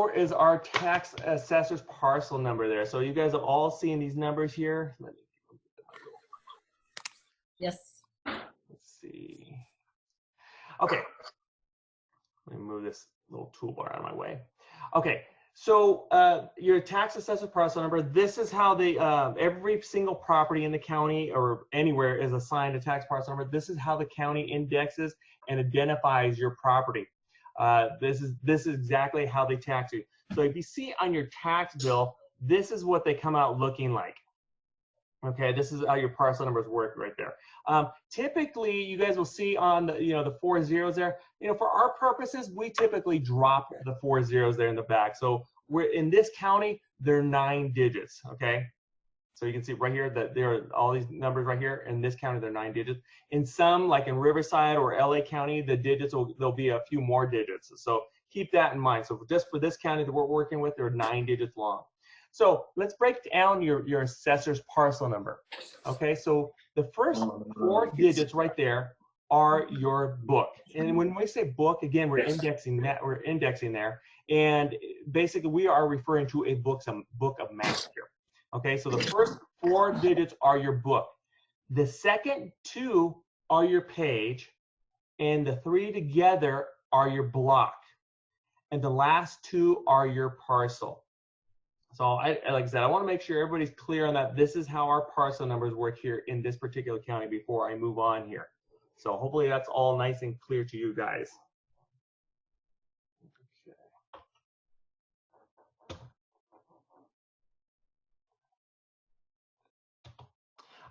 lower is our tax assessor's parcel number there. So you guys have all seen these numbers here. Yes. Let's see. Okay. Let me move this little toolbar out of my way. Okay. So your tax assessor parcel number, this is how they, every single property in the county or anywhere is assigned a tax parcel number. This is how the county indexes and identifies your property. This is exactly how they tax you. So if you see on your tax bill, this is what they come out looking like. Okay, this is how your parcel numbers work right there. Typically, you guys will see on the, the 4 zeros there. For our purposes, we typically drop the 4 zeros there in the back. So we're in this county, they're 9 digits. Okay, so you can see right here that there are all these numbers right here. In this county, they're 9 digits. In some, like in Riverside or LA County, the digits there'll be a few more digits. So keep that in mind. So just for this county that we're working with, they're 9 digits long. So let's break down your assessor's parcel number. Okay, so the first 4 digits right there are your book. And when we say book, again, we're indexing that. We're indexing there, and basically we are referring to a book of maps here. Okay, so the first 4 digits are your book. The second 2 are your page, and the 3 together are your block, and the last 2 are your parcel. So like I said, I want to make sure everybody's clear on that. This is how our parcel numbers work here in this particular county before I move on here. So hopefully that's all nice and clear to you guys.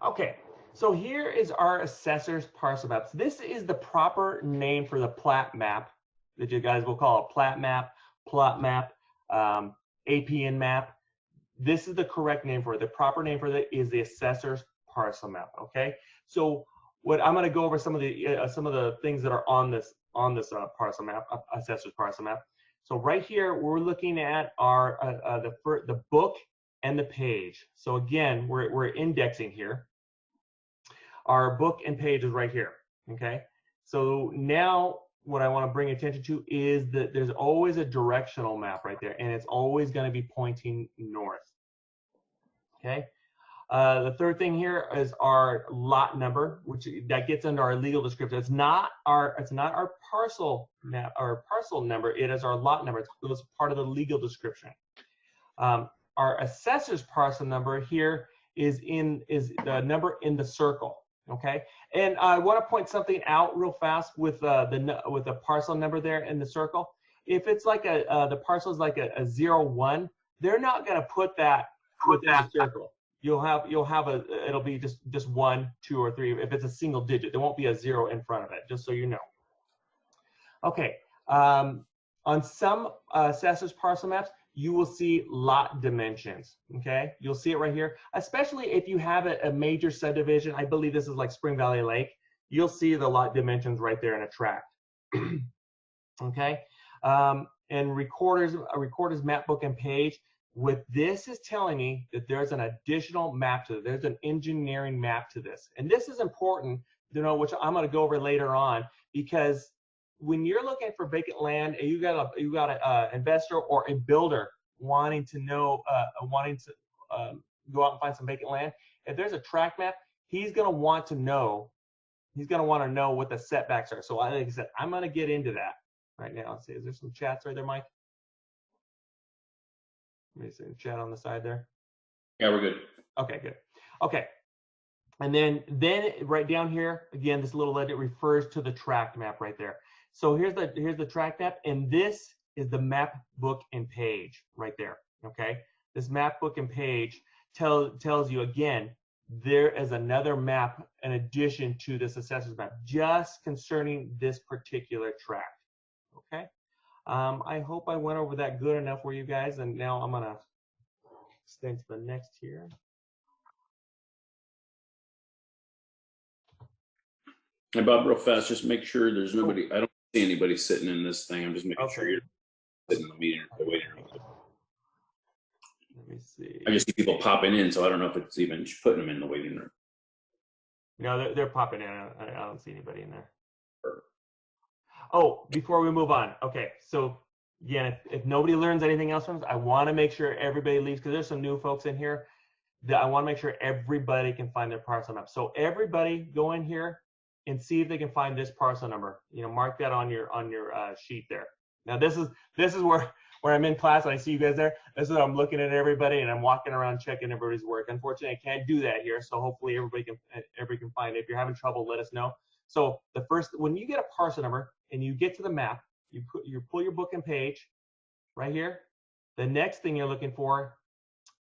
Okay, so here is our assessor's parcel maps. This is the proper name for the plat map that you guys will call a plat map, plot map, APN map. This is the correct name for it. The proper name for it is the assessor's parcel map. Okay, so what I'm going to go over some of the things that are on this parcel map, assessor's parcel map. So right here we're looking at our the book and the page. So again, we're indexing here. Our book and page is right here. Okay, so now what I want to bring attention to is that there's always a directional map right there, and it's always going to be pointing north. Okay. The third thing here is our lot number, which that gets under our legal description. It's not our parcel map or parcel number. It is our lot number. It's part of the legal description. Our assessor's parcel number here is the number in the circle. Okay, and I want to point something out real fast with the parcel number there in the circle. If it's like the parcel is like a 01, they're not going to put that within the circle. It'll be just 1, 2, or 3. If it's a single digit, there won't be a 0 in front of it. Just so you know. Okay, on some assessor's parcel maps, you will see lot dimensions. Okay, you'll see it right here, especially if you have a major subdivision. I believe this is like Spring Valley Lake. You'll see the lot dimensions right there in a tract. Okay, and recorder's map book and page. What this is telling me that there's an additional map to it. There's an engineering map to this, and this is important to know, which I'm going to go over later on, because when you're looking for vacant land and you got an investor or a builder wanting to know, go out and find some vacant land, if there's a tract map, he's going to want to know what the setbacks are. So like I said, I'm going to get into that right now. Let's see, is there some chats right there, Mike? Let me see the chat on the side there. Yeah, we're good. Okay, good. Okay. And then right down here, again, this little legend refers to the tract map right there. So here's the tract map, and this is the map book and page right there. Okay, this map book and page tells you again there is another map in addition to this assessor's map, just concerning this particular tract. Okay, I hope I went over that good enough for you guys, and now I'm gonna extend to the next here. Hey, Bob, real fast, just make sure there's nobody. I don't see anybody sitting in this thing. I'm just making sure you're sitting in the meeting or waiting room. Let me see. I just see people popping in, so I don't know if it's even putting them in the waiting room. No, they're popping in. I don't see anybody in there. Oh, before we move on, okay, so again, if nobody learns anything else from this, I want to make sure everybody leaves, because there's some new folks in here that I want to make sure everybody can find their parcel map. So everybody go in here and see if they can find this parcel number. Mark that on your sheet there. Now this is where I'm in class and I see you guys there. This is where I'm looking at everybody and I'm walking around checking everybody's work. Unfortunately, I can't do that here. So hopefully everybody can find it. If you're having trouble, let us know. So when you get a parcel number and you get to the map, you pull your book and page right here. The next thing you're looking for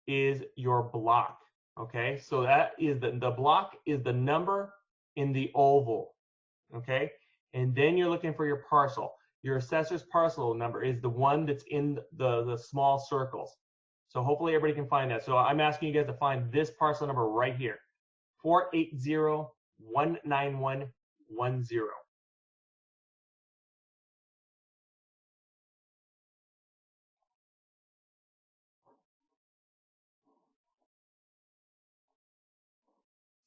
is your block. Okay, so that is the block is the number in the oval. Okay, and then you're looking for your parcel. Your assessor's parcel number is the one that's in the small circles. So hopefully everybody can find that. So I'm asking you guys to find this parcel number right here, 480-19110.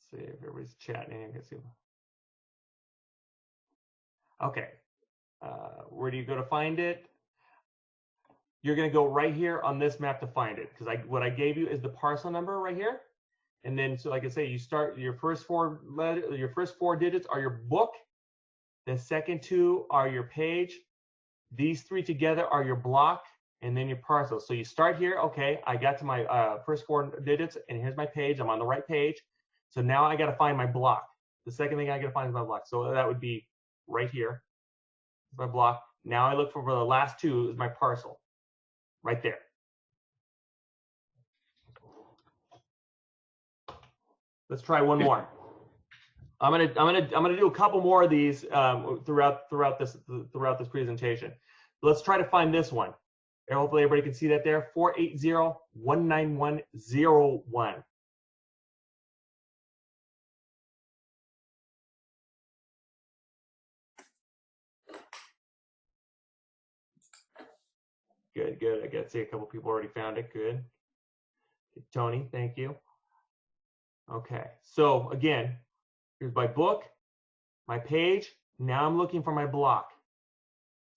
See if everybody's chatting. Okay, where do you go to find it? You're going to go right here on this map to find it, because what I gave you is the parcel number right here. And then, so like I say, you start your first four digits are your book. The second two are your page. These three together are your block, and then your parcel. So you start here. Okay, I got to my first four digits, and here's my page. I'm on the right page. So now I got to find my block. The second thing I got to find is my block. So that would be right here, my block. Now I look for the last two is my parcel, right there. Let's try one more. I'm gonna do a couple more of these throughout this presentation. Let's try to find this one. And hopefully everybody can see that there. 480-19101. Good, good. I got to see a couple people already found it. Good. Tony, thank you. Okay, so again, here's my book, my page. Now I'm looking for my block.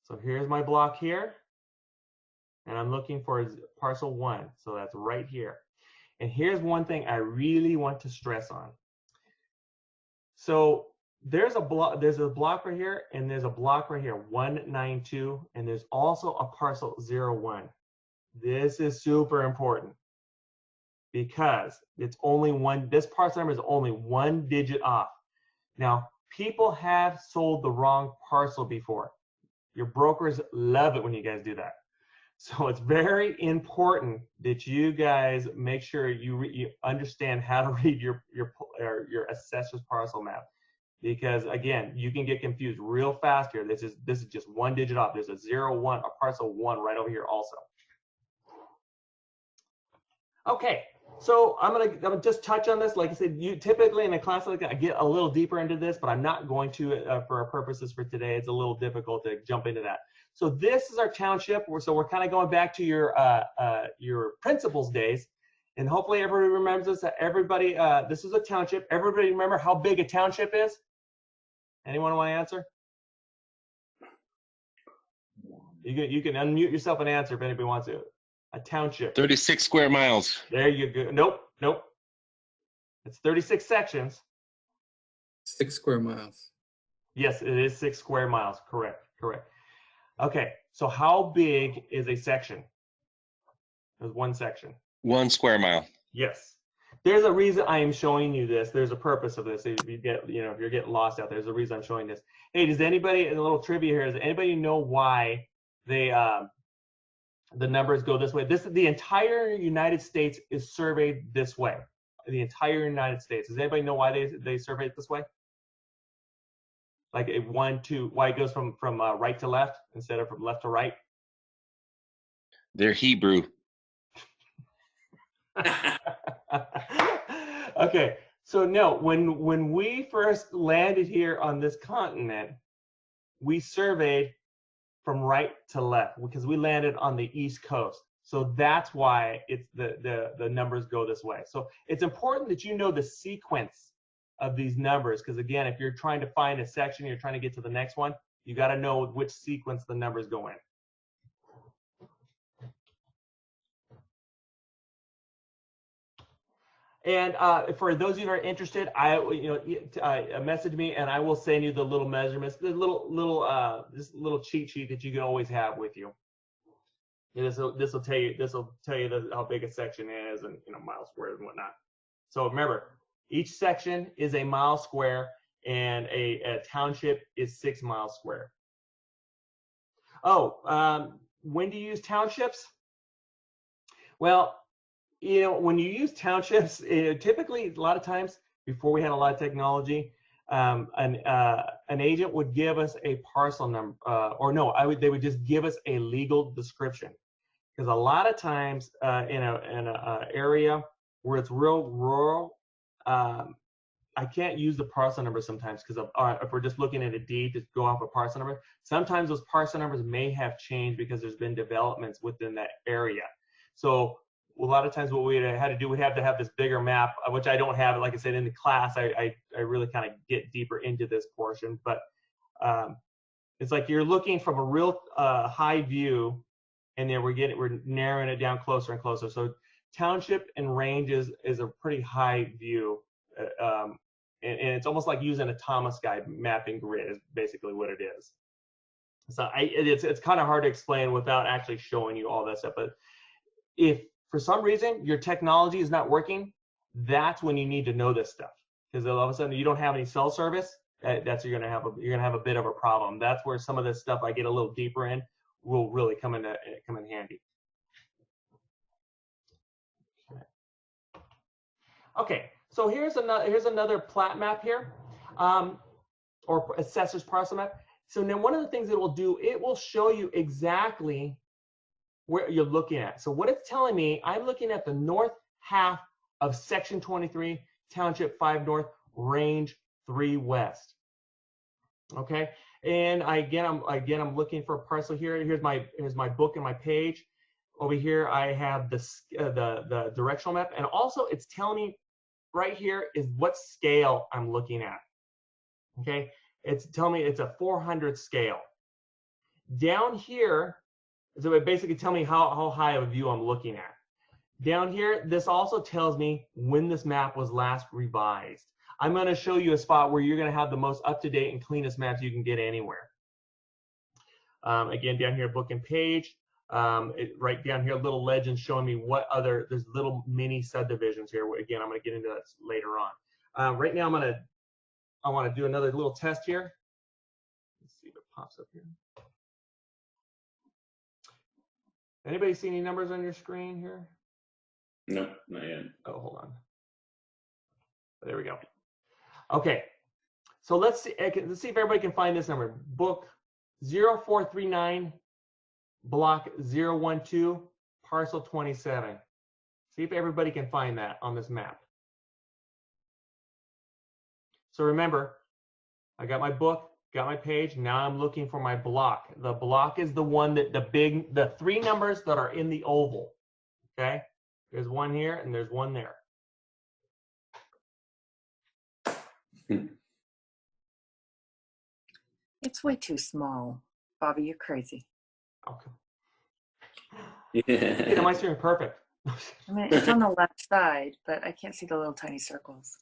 So here's my block here, and I'm looking for parcel 1. So that's right here. And here's one thing I really want to stress on. So there's a block right here, and there's a block right here, 192, and there's also a parcel 01. This is super important because it's only this parcel number is only 1 digit off. Now, people have sold the wrong parcel before. Your brokers love it when you guys do that. So it's very important that you guys make sure you understand how to read your assessor's parcel map. Because again, you can get confused real fast here. This is just 1 digit off. There's a 01, a parcel 1 right over here also. Okay, so I'm gonna just touch on this. Like I said, you typically in a class like that, I get a little deeper into this, but I'm not going to for our purposes for today. It's a little difficult to jump into that. So this is our township. So we're kind of going back to your principles days, and hopefully everybody remembers this. Everybody, this is a township. Everybody remember how big a township is? Anyone want to answer? You can unmute yourself and answer if anybody wants to. A township. 36 square miles. There you go. Nope. It's 36 sections. 6 square miles. Yes, it is 6 square miles. Correct. Okay, so how big is a section? There's one section. 1 square mile. Yes. There's a reason I am showing you this. There's a purpose of this. If you get, if you're getting lost out there, there's a reason I'm showing this. Hey, does anybody, a little trivia here, does anybody know why they the numbers go this way? The entire United States is surveyed this way. The entire United States. Does anybody know why they survey it this way? Like why it goes from right to left instead of from left to right? They're Hebrew. Okay, so no, when we first landed here on this continent, we surveyed from right to left because we landed on the East Coast. So that's why it's the numbers go this way. So it's important that you know the sequence of these numbers, because again, if you're trying to find a section, you're trying to get to the next one, you got to know which sequence the numbers go in. And for those of you that are interested, message me and I will send you the little measurements, the this little cheat sheet that you can always have with you. And this will tell you how big a section is and mile squares and whatnot. So remember, each section is a mile square and a township is 6 miles square. Oh, when do you use townships? Well, when you use townships, typically a lot of times before we had a lot of technology, an agent would give us a parcel number, they would just give us a legal description. Because a lot of times in a area where it's real rural, I can't use the parcel number sometimes because if we're just looking at a deed to go off a parcel number, sometimes those parcel numbers may have changed because there's been developments within that area. So a lot of times what we had to do, we have to have this bigger map, which I don't have. Like I said, in the class, I really kind of get deeper into this portion. But it's like you're looking from a real high view, and then we're narrowing it down closer and closer. So township and range is a pretty high view. And it's almost like using a Thomas guide mapping grid is basically what it is. So it's kind of hard to explain without actually showing you all that stuff. But if for some reason your technology is not working, that's when you need to know this stuff. Because all of a sudden you don't have any cell service, you're gonna have a bit of a problem. That's where some of this stuff I get a little deeper in will really come in handy. Okay. So here's another plat map here, or assessor's parcel map. So now one of the things it will do, it will show you exactly where you're looking at. So what it's telling me, I'm looking at the north half of section 23, township 5 north, range 3 west. Okay, and I'm looking for a parcel here. Here's my book and my page. Over here I have the directional map, and also it's telling me right here is what scale I'm looking at. Okay, it's telling me it's a 400 scale. Down here, so it basically tells me how high of a view I'm looking at. Down here, this also tells me when this map was last revised. I'm going to show you a spot where you're going to have the most up-to-date and cleanest maps you can get anywhere. Again, down here, book and page. Right down here, little legends showing me there's little mini subdivisions here. Again, I'm going to get into that later on. Right now, I want to do another little test here. Let's see if it pops up here. Anybody see any numbers on your screen here? No, not yet. Oh, hold on. There we go. Okay, so let's see if everybody can find this number. Book 0439. Block 012, parcel 27. See if everybody can find that on this map. So remember, I got my book, got my page. Now I'm looking for my block. The block is the one that the 3 numbers that are in the oval. Okay, there's one here and there's one there. It's way too small. Bobby, you're crazy. Okay. Yeah. Yeah, my screen perfect. I mean, it's on the left side, but I can't see the little tiny circles.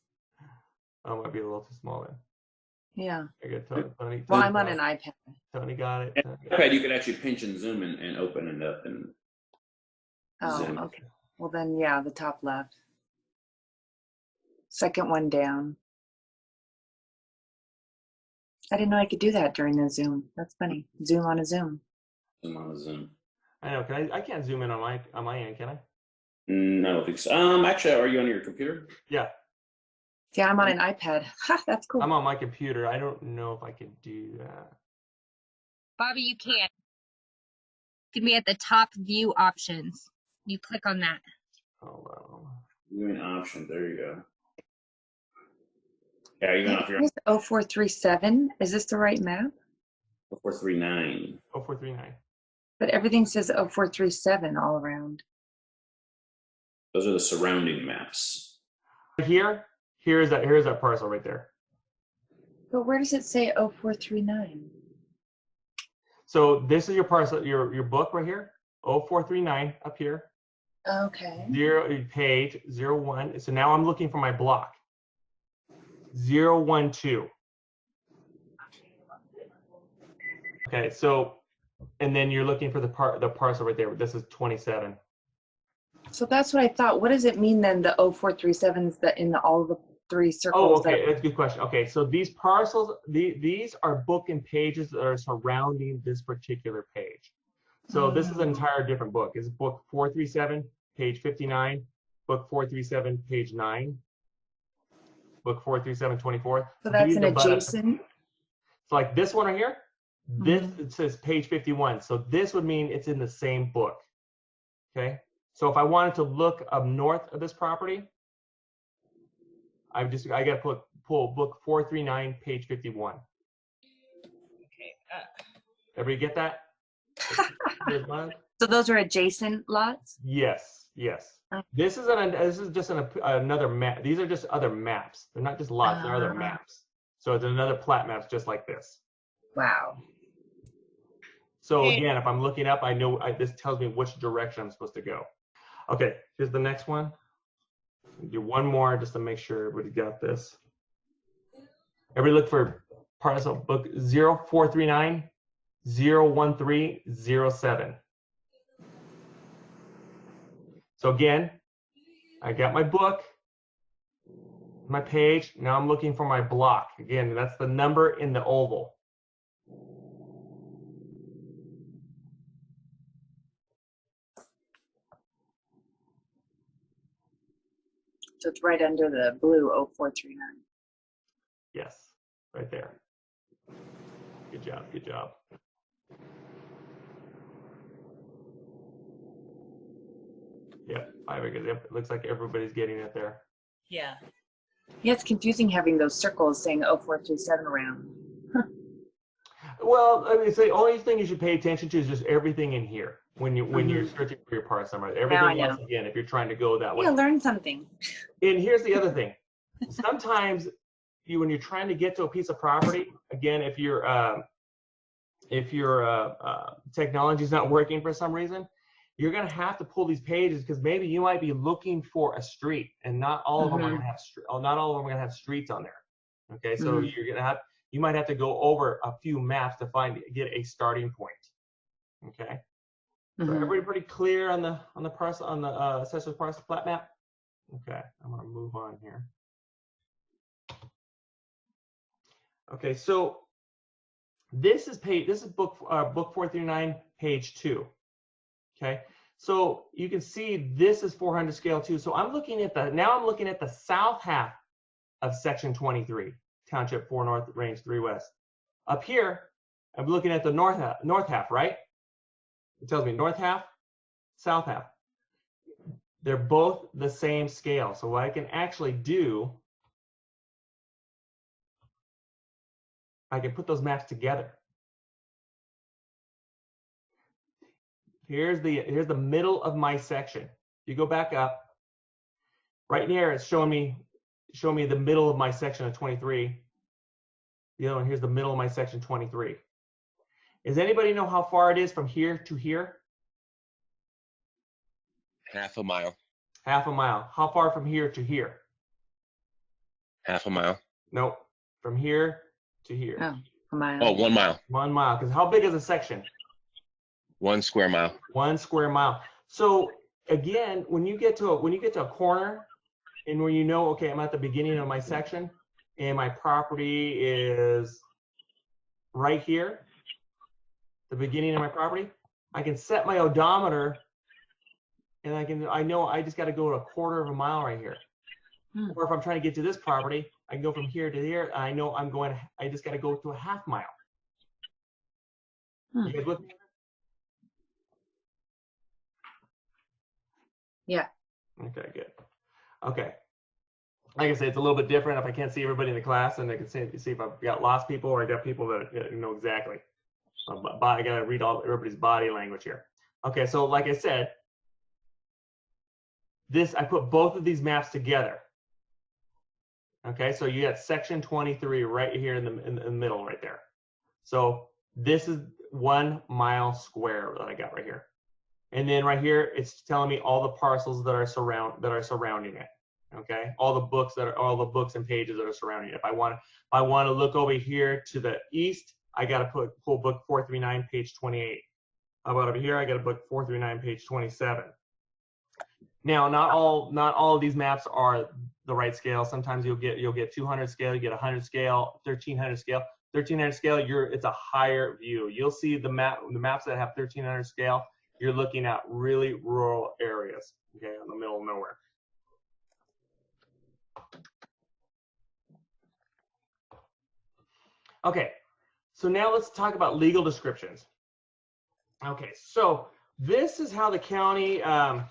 Oh, might be a little too small then. Yeah. I got Tony. Well, I'm on an iPad. Tony got it. iPad, you could actually pinch and zoom and open it up and Oh, zoom. okay. Well, then, yeah, the top left. Second one down. I didn't know I could do that during the Zoom. That's funny. Zoom on a Zoom. Zoom on a Zoom. I know. I can't zoom in on my end, can I? No, I don't think so. Actually, are you on your computer? Yeah. Yeah, I'm on an iPad. Ha, that's cool. I'm on my computer. I don't know if I can do that. Bobby, you can't. It can be at the top view options. You click on that. Hold on. Viewing option. There you go. Yeah, you're going off your Here's 0437. Is this the right map? 439. 0439. But everything says 0437 all around. Those are the surrounding maps. Here's that parcel right there. But where does it say 0439? So this is your parcel, your book right here, 0439 up here. Okay. Page 01. So now I'm looking for my block. 012. Okay, so, and then you're looking for the parcel right there. This is 27. So that's what I thought. What does it mean then, the 0437s that in all the three circles? Oh, okay, that's a good question. Okay, so these parcels, these are book and pages that are surrounding this particular page. So this is an entire different book. It's book 437, page 59, book 437, page 9, book 437, 24. So that's an These are adjacent? So like this one right here, this it says page 51. So this would mean it's in the same book. Okay. So if I wanted to look up north of this property, I got to pull book 439, page 51. Okay. Everybody get that? So those are adjacent lots? Yes, yes. Okay. This is just another map. These are just other maps. They're not just lots, they're other maps. So it's another plat maps just like this. Wow. So Okay. again, if I'm looking up, I know this tells me which direction I'm supposed to go. Okay, here's the next one. Do one more just to make sure everybody got this. Everybody look for parcel book 0439 01307. So again, I got my book, my page. Now I'm looking for my block. Again, that's the number in the oval. So it's right under the blue 0439. Yes, right there. Good job, good job. Yep, it looks like everybody's getting it there. Yeah. Yeah, it's confusing having those circles saying 0437 around. Well, I mean, the only thing you should pay attention to is just everything in here when you're searching for your parcel number. Everything else, again, if you're trying to go that way. Yeah, learn something. And here's the other thing. Sometimes when you're trying to get to a piece of property, again, if your technology is not working for some reason, you're going to have to pull these pages because maybe you might be looking for a street and not all of them are going to have not all of them are going to have streets on there. Okay, so you might have to go over a few maps to get a starting point. Okay, so everybody pretty clear on the assessor's parcel plat map. Okay, I'm going to move on here. Okay, so this is book 439, page 2. Okay, so you can see this is 400 scale too. So I'm looking at the south half of section 23, Township 4 North, Range 3 West. Up here, I'm looking at the north half, right? It tells me north half, south half. They're both the same scale. So what I can actually do, I can put those maps together. Here's the middle of my section. You go back up. Right here, it's showing me the middle of my section of 23. The other one, here's the middle of my section 23. Does anybody know how far it is from here to here? Half a mile. Half a mile. How far from here to here? Half a mile. Nope. From here to here. Oh, a mile. Oh, 1 mile. 1 mile. Because how big is a section? 1 square mile. 1 square mile. So again, when you get to a corner, and where you know, okay, I'm at the beginning of my section, and my property is right here, the beginning of my property, I can set my odometer, and I know I just got to go to a quarter of a mile right here. Or if I'm trying to get to this property, I can go from here to here. I know I just got to go to a half mile. You guys with me? Yeah. Okay, good. Okay. Like I said, it's a little bit different if I can't see everybody in the class, and I can see if I've got lost people or I got people that know exactly. But I got to read everybody's body language here. Okay, so like I said, I put both of these maps together. Okay, so you got section 23 right here in the middle right there. So this is 1 mile square that I got right here. And then right here, it's telling me all the parcels that are surrounding it. Okay, all the books and pages that are surrounding it. If I want to look over here to the east, I got to pull book 439, page 28. How about over here? I got to book 439, page 27. Now, not all of these maps are the right scale. Sometimes you'll get 200 scale, you get 100 scale, 1300 scale. 1300 scale, it's a higher view. You'll see the maps that have 1300 scale. You're looking at really rural areas, okay, in the middle of nowhere. Okay, so now let's talk about legal descriptions. Okay, so this is how the county, the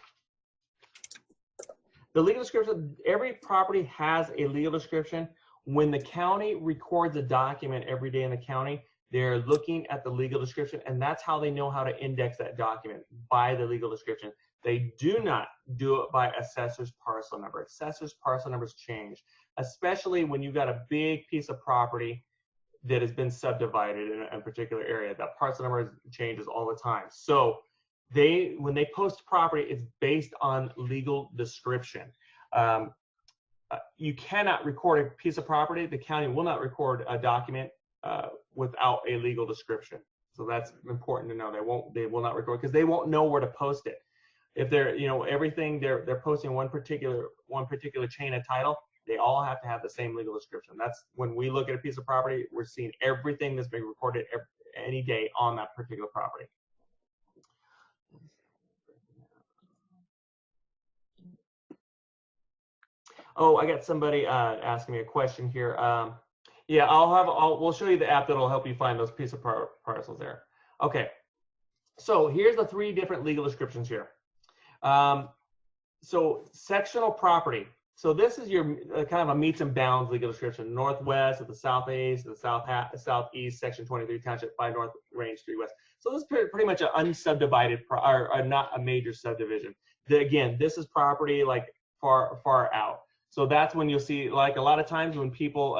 legal description, every property has a legal description. When the county records a document every day in the county, they're looking at the legal description, and that's how they know how to index that document, by the legal description. They do not do it by assessor's parcel number. Assessor's parcel numbers change, especially when you've got a big piece of property that has been subdivided in a particular area. That parcel number changes all the time. So when they post property, it's based on legal description. You cannot record a piece of property. The county will not record a document without a legal description. So that's important to know. They will not record, because they won't know where to post it. If they're, everything they're posting one particular chain of title, they all have to have the same legal description. That's when we look at a piece of property, we're seeing everything that's being recorded any day on that particular property. Oh, I got somebody asking me a question here. Yeah, we'll show you the app that'll help you find those piece of parcels there. Okay, so here's the 3 different legal descriptions here. So sectional property. So this is your kind of a meets and bounds legal description. Northwest, at the southeast, at the southeast, section 23, township 5 north, range 3 west. So this is pretty much an unsubdivided, or not a major subdivision. Again, this is property like far out. So that's when you'll see, like a lot of times when people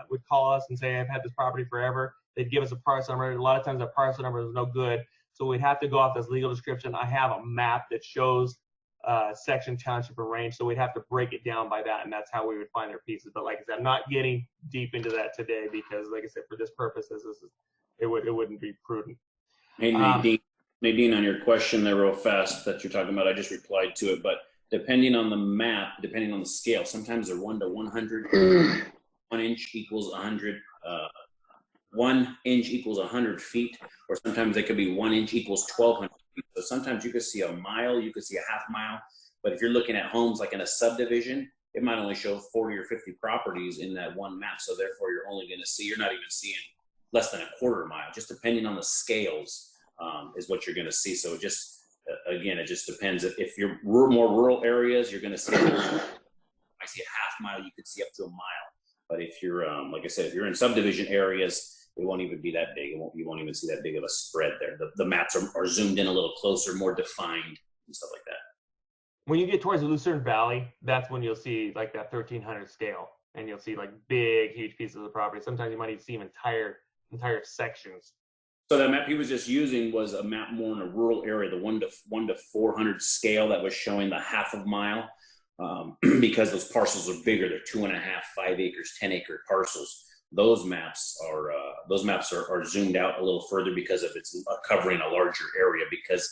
would call us and say, I've had this property forever, they'd give us a parcel number. A lot of times that parcel number is no good. So we'd have to go off this legal description. I have a map that shows section, township, and range. So we'd have to break it down by that, and that's how we would find their pieces. But like I said, I'm not getting deep into that today because, like I said, for this purpose, it wouldn't be prudent. Hey, Nadine, on your question there real fast that you're talking about, I just replied to it, but depending on the map, depending on the scale, sometimes they're 1 to 100, 1 inch equals 100, 1 inch equals 100 feet, or sometimes they could be 1 inch equals 1,200 feet. So sometimes you could see a mile, you could see a half mile, but if you're looking at homes like in a subdivision, it might only show 40 or 50 properties in that one map. So therefore you're only going to see, you're not even seeing less than a quarter mile, just depending on the scales is what you're going to see. So it just, again, it just depends. If you're more rural areas, you're going to see, I see a half mile, you could see up to a mile. But if you're, like I said, if you're in subdivision areas, it won't even be that big. You won't even see that big of a spread there. The maps are zoomed in a little closer, more defined and stuff like that. When you get towards the Lucerne Valley, that's when you'll see like that 1300 scale, and you'll see like big, huge pieces of property. Sometimes you might even see them entire sections. So that map he was just using was a map more in a rural area, the 1 to 400 scale that was showing the half of mile, because those parcels are bigger. They're 2.5, 5 acres, 10-acre parcels. Those maps are zoomed out a little further because of it's covering a larger area because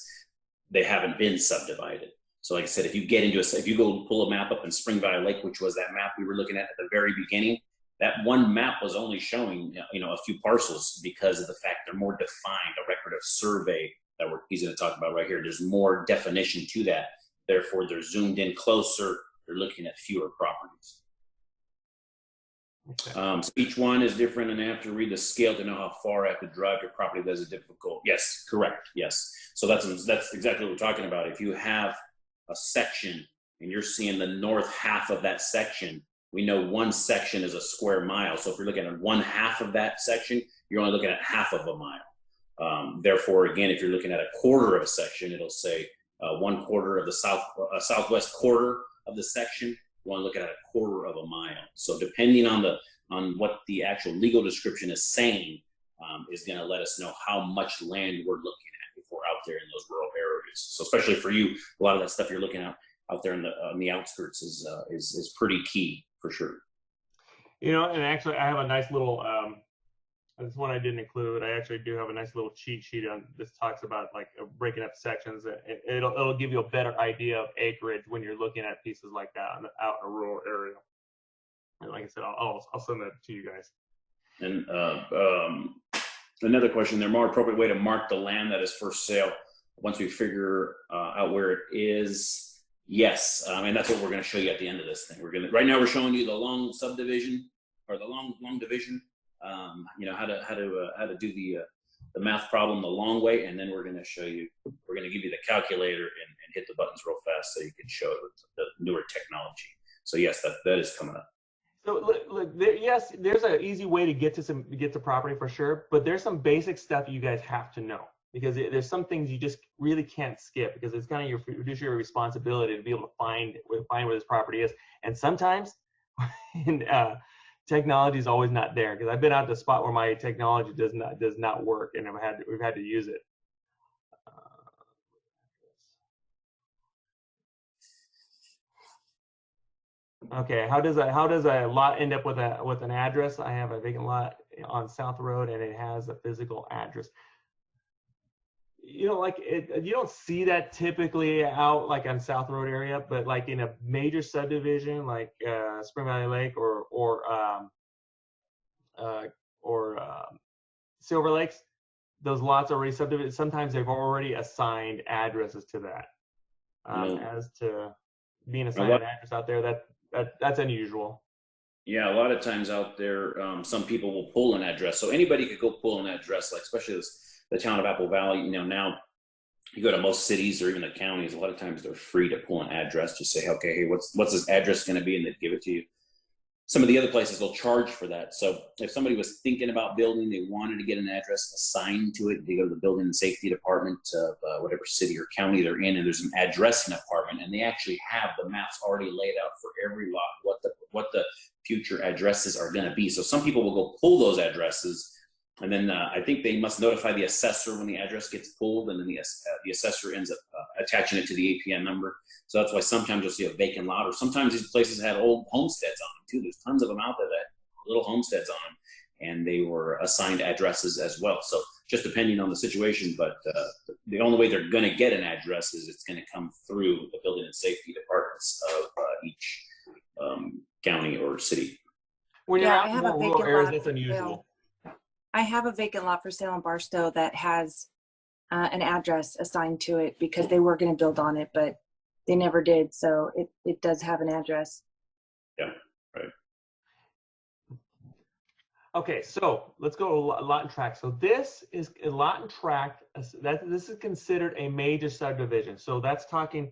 they haven't been subdivided. So like I said, if you go pull a map up in Spring Valley Lake, which was that map we were looking at the very beginning, that one map was only showing, a few parcels because of the fact they're more defined, a record of survey that he's going to talk about right here. There's more definition to that. Therefore, they're zoomed in closer. They're looking at fewer properties. Okay. So each one is different, and I have to read the scale to know how far I have to drive to a property that is difficult. Yes, correct. Yes. So that's exactly what we're talking about. If you have a section and you're seeing the north half of that section, we know one section is a square mile. So if you're looking at 1/2 of that section, you're only looking at half of a mile. Therefore, again, if you're looking at a quarter of a section, it'll say 1/4 of the southwest quarter of the section. You want to look at a quarter of a mile. So depending on what the actual legal description is saying, is going to let us know how much land we're looking at. If we're out there in those rural areas. So especially for you, a lot of that stuff you're looking at out there in the outskirts is pretty key for sure. You know, and actually, I have a nice little. This one I didn't include. I actually do have a nice little cheat sheet on this. Talks about like breaking up sections. It'll give you a better idea of acreage when you're looking at pieces like that out in a rural area. And like I said, I'll send that to you guys. And another question: there more appropriate way to mark the land that is for sale once we figure out where it is? Yes, and that's what we're going to show you at the end of this thing. Right now we're showing you the long subdivision or the long division. You know how to do the math problem the long way, and then we're going to show you. We're going to give you the calculator and hit the buttons real fast so you can show it with the newer technology. So yes, that is coming up. So look yes, there's an easy way to get to property for sure, but there's some basic stuff you guys have to know because there's some things you just really can't skip because it's kind of your fiduciary responsibility to be able to find where this property is, and sometimes. Technology is always not there because I've been out to a spot where my technology does not work, and we've had to use it. Okay, how does a lot end up with an address? I have a vacant lot on South Road, and it has a physical address. You know, like you don't see that typically out like on South Road area, but like in a major subdivision like Spring Valley Lake or Silver Lakes, those lots are already subdivided. Sometimes they've already assigned addresses to that. As to being assigned an address out there, that's unusual. Yeah, a lot of times out there, some people will pull an address. So anybody could go pull an address, like especially the town of Apple Valley. You know, now you go to most cities or even the counties, a lot of times they're free to pull an address. Just say, okay, hey, what's this address going to be, and they give it to you. Some of the other places will charge for that. So if somebody was thinking about building, they wanted to get an address assigned to it, they go to the building and safety department of whatever city or county they're in, and there's an addressing department, and they actually have the maps already laid out for every lot, what the future addresses are going to be. So some people will go pull those addresses, and then I think they must notify the assessor when the address gets pulled, and then the assessor ends up attaching it to the APN number. So that's why sometimes you'll see a vacant lot, or sometimes these places had old homesteads on them too. There's tons of them out there that have little homesteads on them, and they were assigned addresses as well. So just depending on the situation, but the only way they're going to get an address is it's going to come through the building and safety departments of each county or city. When you're I out have in a rural vacant areas, lot that's for unusual. sale. I have a vacant lot for sale in Barstow that has an address assigned to it because they were going to build on it, but they never did. So it does have an address. Yeah, right. Okay, so let's go to lot and tract. So this is a lot and tract. This is considered a major subdivision. So that's talking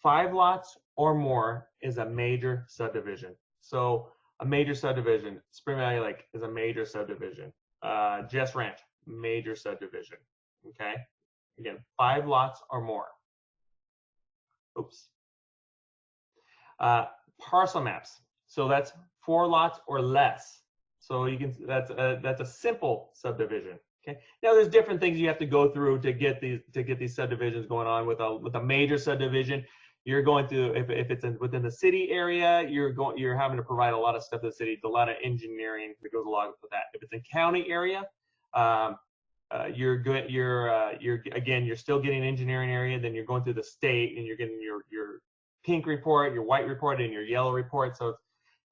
5 lots or more is a major subdivision. So a major subdivision, Spring Valley Lake is a major subdivision. Jess Ranch, major subdivision. Okay, again, 5 lots or more. Oops. Parcel maps. So that's 4 lots or less. So you can that's a simple subdivision. Okay. Now there's different things you have to go through to get these subdivisions going on. With a major subdivision, you're going through if it's within the city area, you're having to provide a lot of stuff to the city. It's a lot of engineering that goes along with that. If it's in county area, you're still getting engineering area. Then you're going through the state and you're getting your pink report, your white report, and your yellow report. So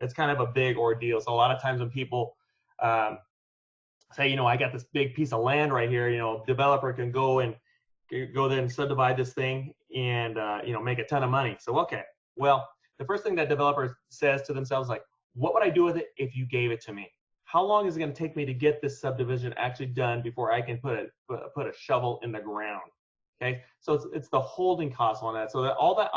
it's kind of a big ordeal. So a lot of times when people say, you know, I got this big piece of land right here, you know, developer can go there and subdivide this thing and, you know, make a ton of money. So, okay, well, the first thing that developer says to themselves, like, what would I do with it if you gave it to me? How long is it going to take me to get this subdivision actually done before I can put a shovel in the ground? Okay, so it's the holding cost on that. So that all that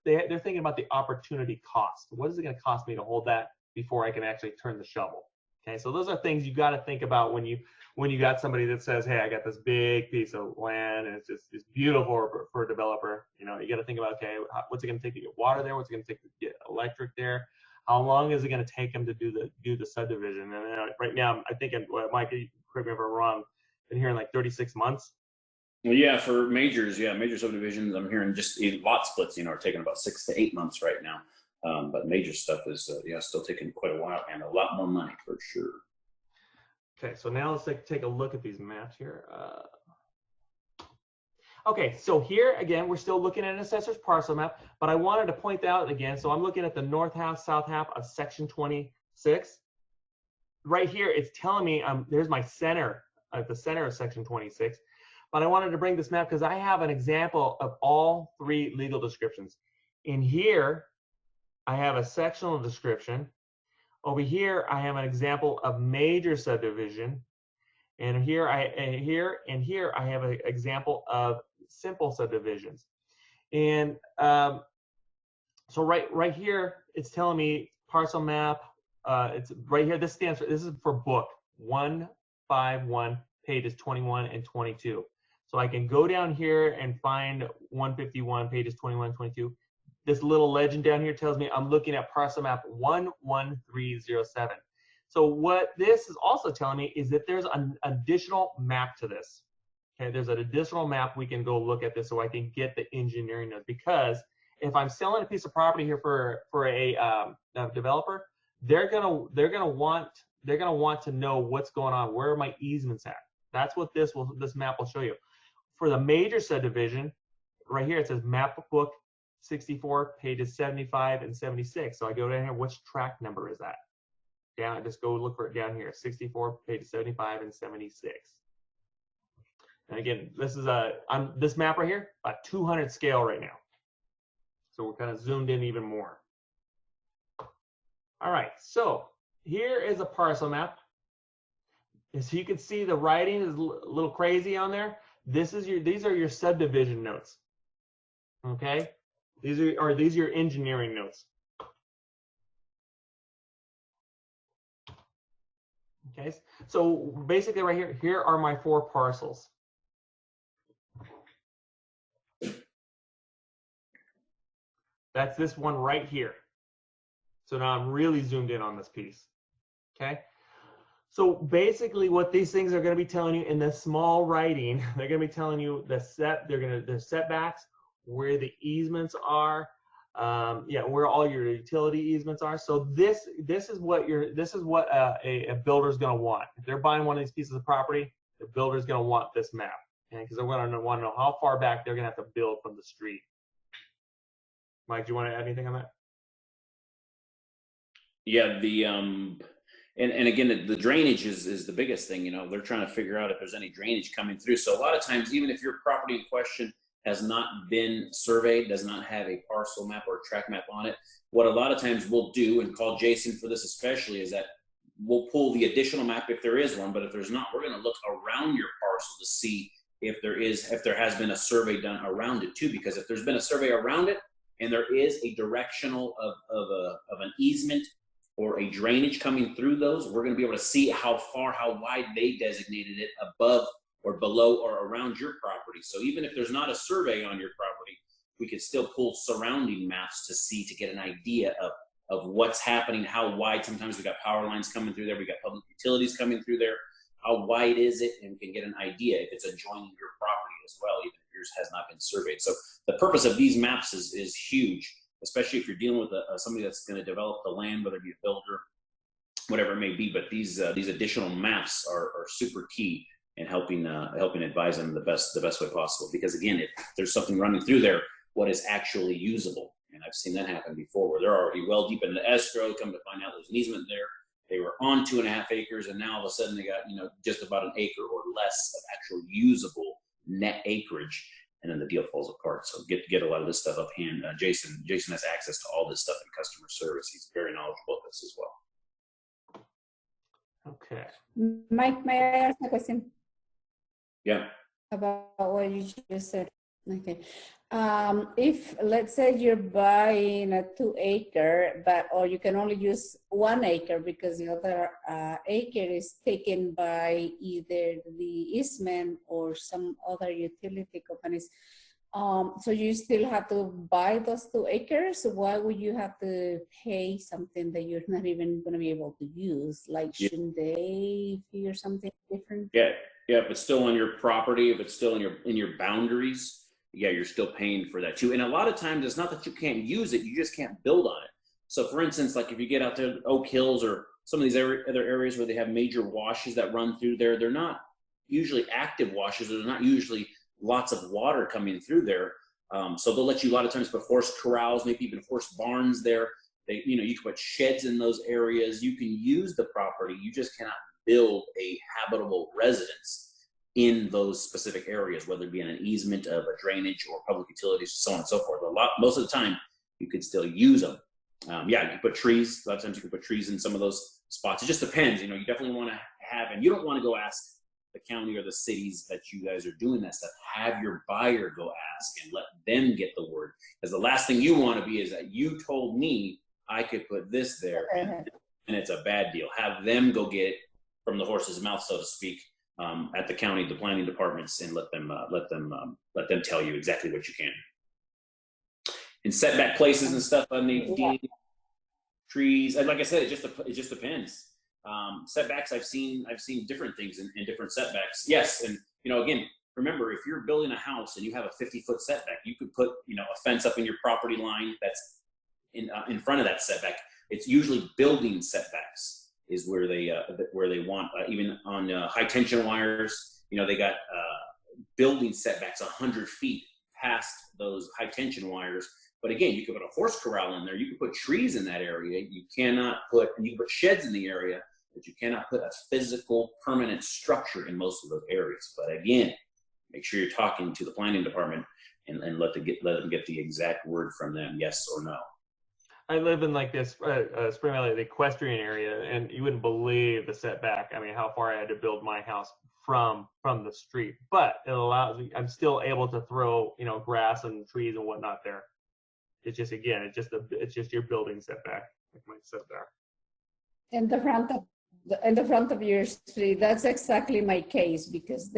they're thinking about the opportunity cost. What is it going to cost me to hold that before I can actually turn the shovel? Okay, so those are things you got to think about when you got somebody that says, hey, I got this big piece of land and it's beautiful for a developer. You know, you got to think about, okay, what's it going to take to get water there? What's it going to take to get electric there? How long is it going to take them to do the subdivision? And right now, I think, Mike, correct me if I'm wrong, been hearing like 36 months. Well, yeah, for majors, major subdivisions, I'm hearing just even lot splits, are taking about 6 to 8 months right now. But major stuff is, still taking quite a while and a lot more money for sure. Okay, so now let's take a look at these maps here. Okay, so here again, we're still looking at an assessor's parcel map, but I wanted to point out again, so I'm looking at the north half, south half of section 26. Right here, it's telling me there's my center, at the center of section 26. But I wanted to bring this map because I have an example of all 3 legal descriptions. In here, I have a sectional description. Over here, I have an example of major subdivision. And here I have an example of simple subdivisions. And so right here, it's telling me parcel map. It's right here. This is for book 151, pages 21 and 22. So I can go down here and find 151, pages 21 and 22. This little legend down here tells me I'm looking at parcel map 11307. So what this is also telling me is that there's an additional map to this. Okay, there's an additional map. We can go look at this so I can get the engineering notes, because if I'm selling a piece of property here for a developer, they're gonna want to know what's going on. Where are my easements at? That's what this map will show you. For the major subdivision, right here it says map book 64, pages 75 and 76. So I go down here. Which tract number is that? Down, just go look for it down here. 64, pages 75 and 76. And again, this is this map right here, a 200 scale right now. So we're kind of zoomed in even more. All right, so here is a parcel map. As you can see, the writing is a little crazy on there. These are your subdivision notes. Okay, these are your engineering notes. Okay, so basically right here are my 4 parcels. That's this one right here. So now I'm really zoomed in on this piece. Okay. So basically what these things are going to be telling you in the small writing, they're going to be telling you the setbacks, where the easements are, where all your utility easements are. So this is what a builder's going to want. If they're buying one of these pieces of property, the builder's going to want this map, because they're going to want to know how far back they're going to have to build from the street. Mike, do you want to add anything on that? Yeah, and again, the drainage is the biggest thing. They're trying to figure out if there's any drainage coming through. So a lot of times, even if your property in question has not been surveyed, does not have a parcel map or a tract map on it, what a lot of times we'll do, and call Jason for this especially, is that we'll pull the additional map if there is one. But if there's not, we're going to look around your parcel to see if there has been a survey done around it too. Because if there's been a survey around it and there is a directional of an easement or a drainage coming through those, we're going to be able to see how wide they designated it above or below or around your property. So even if there's not a survey on your property, we could still pull surrounding maps to get an idea of what's happening, how wide. Sometimes we got power lines coming through there, we got public utilities coming through there. How wide is it? And we can get an idea if it's adjoining your property as well, even if yours has not been surveyed. So the purpose of these maps is huge, especially if you're dealing with somebody that's going to develop the land, whether it be a builder, whatever it may be. But these additional maps are super key in helping advise them the best way possible. Because again, if there's something running through there, what is actually usable? And I've seen that happen before, where they're already well deep in the escrow, come to find out there's an easement there. They were on 2.5 acres, and now all of a sudden they got just about an acre or less of actual usable net acreage. And then the deal falls apart. So get a lot of this stuff up hand. Jason has access to all this stuff in customer service. He's very knowledgeable at this as well. Okay. Mike, may I ask a question? Yeah. About what you just said. Okay. If let's say you're buying a 2 acre, or you can only use 1 acre because the other acre is taken by either the easement or some other utility companies. So you still have to buy those 2 acres. Why would you have to pay something that you're not even going to be able to use? Like, shouldn't they figure something different? Yeah. Yeah, if it's still on your property, if it's still in your boundaries, yeah, you're still paying for that too. And a lot of times it's not that you can't use it, you just can't build on it. So for instance, like if you get out to Oak Hills or some of these other areas where they have major washes that run through there, they're not usually active washes, or they're not usually lots of water coming through there. So they'll let you a lot of times put horse corrals, maybe even horse barns there. They, you know, you can put sheds in those areas. You can use the property. You just cannot build a habitable residence in those specific areas, whether it be in an easement of a drainage or public utilities, so on and so forth. Most of the time, you could still use them. Yeah, you can put trees. A lot of times you can put trees in some of those spots. It just depends. You know, you definitely want to have, and you don't want to go ask the county or the cities that you guys are doing that stuff. Have your buyer go ask and let them get the word. Because the last thing you want to be is that you told me I could put this there, and it's a bad deal. Have them go get it from the horse's mouth, so to speak, at the county, the planning departments, and let them tell you exactly what you can. In setback places and stuff, I mean, trees. Like I said, it just depends. Setbacks, I've seen different things in different setbacks. Yes, and you know, again, remember, if you're building a house and you have a 50-foot setback, you could put, you know, a fence up in your property line that's in front of that setback. It's usually building setbacks is where they want, even on high tension wires. You know, they got building setbacks 100 feet past those high tension wires. But again, you could put a horse corral in there. You could put trees in that area. You can put sheds in the area, but you cannot put a physical permanent structure in most of those areas. But again, make sure you're talking to the planning department and let them get the exact word from them, yes or no. I live in like this Spring Valley, the equestrian area, and you wouldn't believe the setback. I mean, how far I had to build my house from the street, but it allows me, I'm still able to throw, you know, grass and trees and whatnot there. It's just, again, it's just your building setback, like my setback. In the front of your street, that's exactly my case, because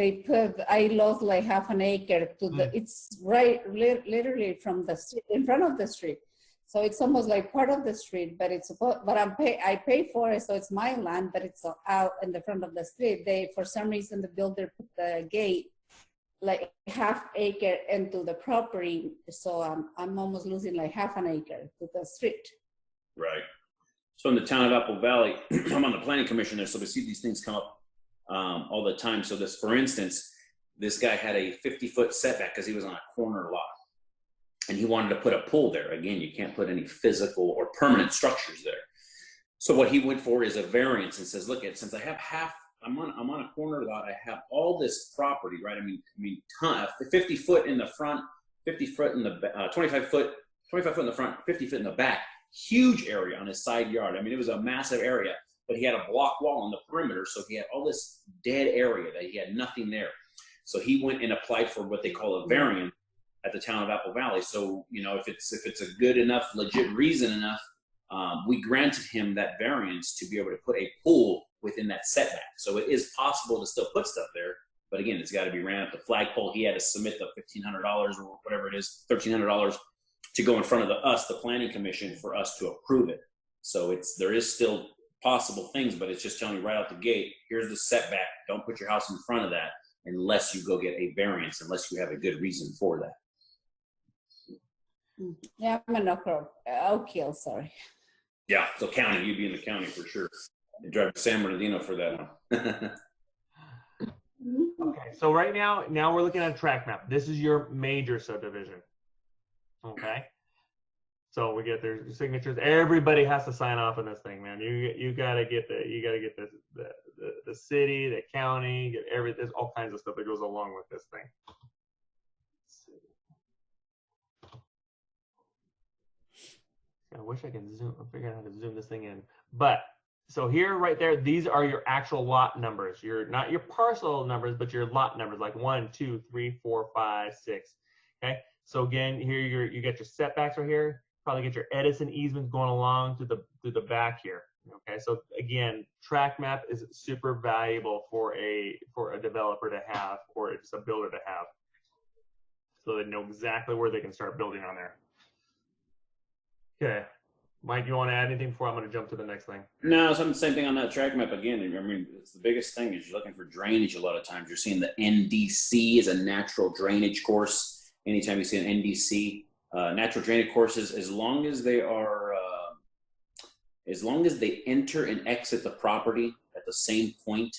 I lost like half an acre to it's right, literally from the street, in front of the street. So it's almost like part of the street, but I pay for it, so it's my land, but it's out in the front of the street. For some reason, the builder put the gate like half acre into the property, so I'm almost losing like half an acre to the street. Right. So in the town of Apple Valley, I'm on the planning commission there, so we see these things come up all the time. So this, for instance, this guy had a 50-foot setback because he was on a corner lot, and he wanted to put a pool there. Again, you can't put any physical or permanent structures there. So what he went for is a variance and says, look, since I have I'm on a corner lot, I have all this property, right? I mean, 50 foot in the front, 50 foot in the 25 foot in the front, 50 foot in the back. Huge area on his side yard. I mean, it was a massive area, but he had a block wall on the perimeter, so he had all this dead area that he had nothing there. So he went and applied for what they call a variance at the town of Apple Valley. So, you know, if it's a good enough, legit reason enough, we granted him that variance to be able to put a pool within that setback. So it is possible to still put stuff there, but again, it's got to be ran up the flagpole. He had to submit the $1,500 or whatever it is, $1,300 to go in front of the planning commission for us to approve it. So there is still possible things, but it's just telling you right out the gate, here's the setback. Don't put your house in front of that unless you go get a variance, unless you have a good reason for that. Yeah, I'm an Oak Hill, sorry. Yeah, so county, you'd be in the county for sure. You drive to San Bernardino for that one. Okay, so right now we're looking at a tract map. This is your major subdivision. Okay, so we get their signatures. Everybody has to sign off on this thing, man. You gotta get the city, the county, get everything. There's all kinds of stuff that goes along with this thing. I wish I could figure out how to zoom this thing in. But so here, right there, these are your actual lot numbers. Not your parcel numbers, but your lot numbers, like 1, 2, 3, 4, 5, 6. Okay. So again, here you get your setbacks right here. Probably get your Edison easements going along through the back here. Okay. So again, tract map is super valuable for a developer to have, or just a builder to have, so they know exactly where they can start building on there. Okay. Mike, you want to add anything before I'm going to jump to the next thing? No, it's the same thing on that track map again. I mean, it's the biggest thing is you're looking for drainage. A lot of times you're seeing the NDC is a natural drainage course. Anytime you see an NDC, natural drainage courses, as long as they are, as long as they enter and exit the property at the same point,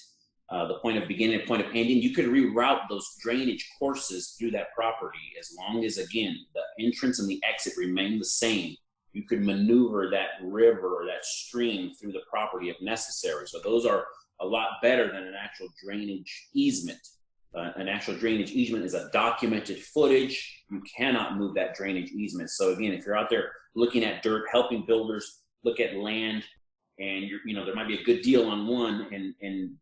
the point of beginning and point of ending, you could reroute those drainage courses through that property as long as, again, the entrance and the exit remain the same. You could maneuver that river or that stream through the property if necessary. So those are a lot better than an actual drainage easement. An actual drainage easement is a documented footage. You cannot move that drainage easement. So again, if you're out there looking at dirt, helping builders look at land, and there might be a good deal on one, and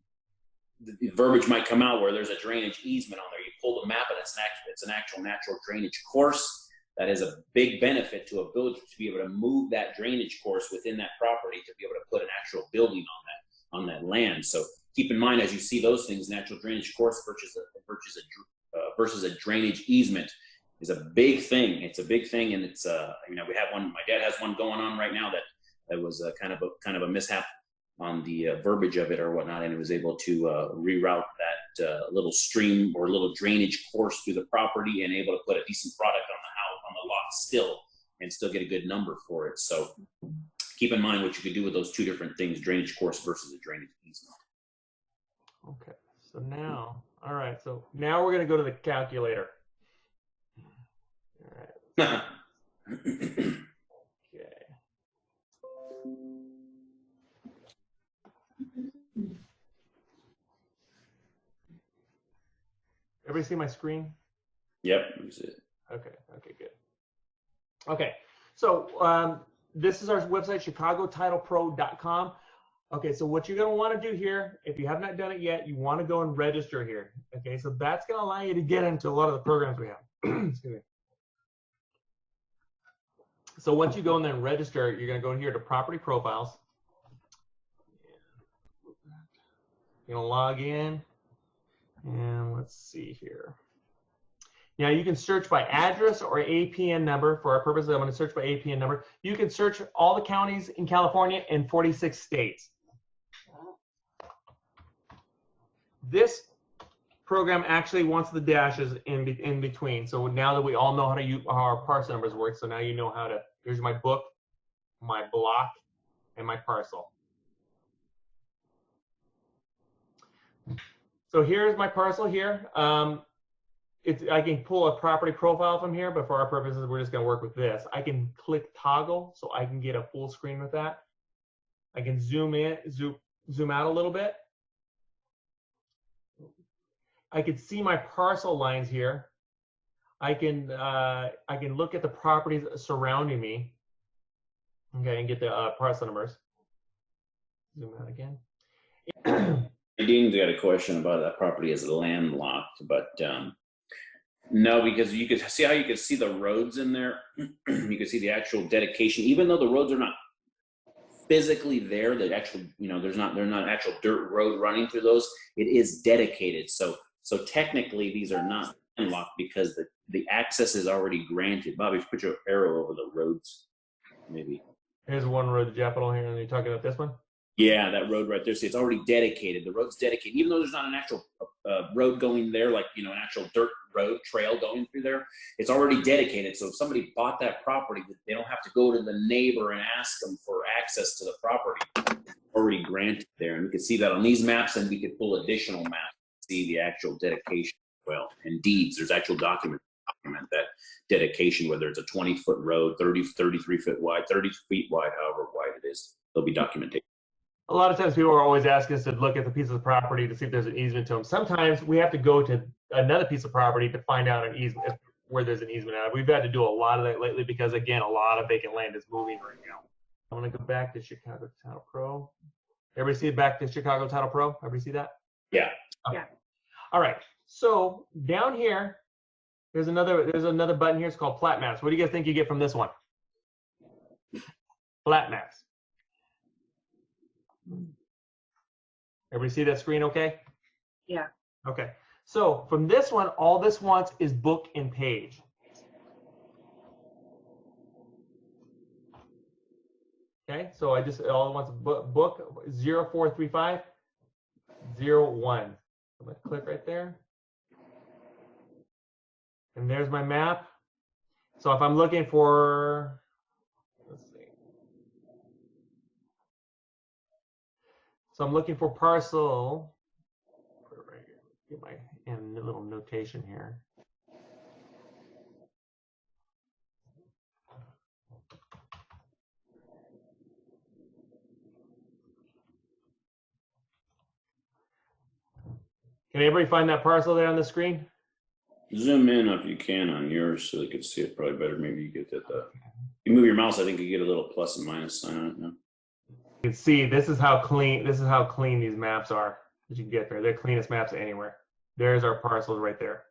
the verbiage might come out where there's a drainage easement on there. You pull the map, and it's an actual natural drainage course. That is a big benefit to a builder to be able to move that drainage course within that property to be able to put an actual building on that land. So keep in mind as you see those things, natural drainage course versus a drainage easement is a big thing. It's a big thing, and it's we have one. My dad has one going on right now that was kind of a mishap on the verbiage of it or whatnot, and it was able to reroute that little stream or little drainage course through the property and able to put a decent product on the lot still and still get a good number for it. So keep in mind what you could do with those two different things, drainage course versus a drainage easement. Okay, so now, all right, so now we're going to go to the calculator. All right. Okay. Everybody see my screen? Yep, that's it. Okay, good. Okay, so this is our website, chicagotitlepro.com. Okay, so what you're going to want to do here, if you have not done it yet, you want to go and register here. Okay, so that's going to allow you to get into a lot of the programs we have. Excuse me. So once you go in there and register, you're going to go here to property profiles. You're going to log in, and let's see here. Now you can search by address or APN number. For our purposes, I'm going to search by APN number. You can search all the counties in California and 46 states. This program actually wants the dashes in between. So now that we all know how our parcel numbers work, so now you know how to, here's my book, my block, and my parcel. So here's my parcel here. I can pull a property profile from here, but for our purposes, we're just going to work with this. I can click toggle, so I can get a full screen with that. I can zoom in, zoom out a little bit. I can see my parcel lines here. I can look at the properties surrounding me. Okay, and get the parcel numbers. Zoom out again. Dean's got a question about that property is landlocked, but no, because you could see how you could see the roads in there. You could see the actual dedication, even though the roads are not physically there. That actual, they're not actual dirt road running through those. It is dedicated. So technically, these are not landlocked because the access is already granted. Bobby, put your arrow over the roads, maybe. Here's one road, Capital here. Are you talking about this one? Yeah, that road right there. See, it's already dedicated. The road's dedicated, even though there's not an actual road going there, like an actual dirt road trail going through there. It's already dedicated. So if somebody bought that property, they don't have to go to the neighbor and ask them for access to the property. It's already granted there, and we could see that on these maps, and we could pull additional maps to see the actual dedication. Well, and deeds, there's actual document that dedication, whether it's a 20-foot road, 33 foot wide, 30 feet wide, however wide it is, there'll be documentation. A lot of times people are always asking us to look at the piece of property to see if there's an easement to them. Sometimes we have to go to another piece of property to find out an easement, where there's an easement at. We've had to do a lot of that lately because, again, a lot of vacant land is moving right now. I'm going to go back to Chicago Title Pro. Everybody see back to Chicago Title Pro? Everybody see that? Yeah. Okay. Yeah. All right. So down here, there's another button here. It's called Plat Maps. What do you guys think you get from this one? Plat Maps. Everybody see that screen okay? Yeah. Okay. So from this one, all this wants is book and page. Okay, so I just all wants book 043501. I'm gonna click right there. And there's my map. So if I'm looking for, let's see. So I'm looking for parcel, put it right here, get my little notation here. Can everybody find that parcel there on the screen? Zoom in if you can on yours so they could see it probably better. Maybe you get that. You move your mouse, I think you get a little plus and minus sign on it now. You can see this is how clean these maps are that you can get there. They're cleanest maps anywhere. There's our parcels right there.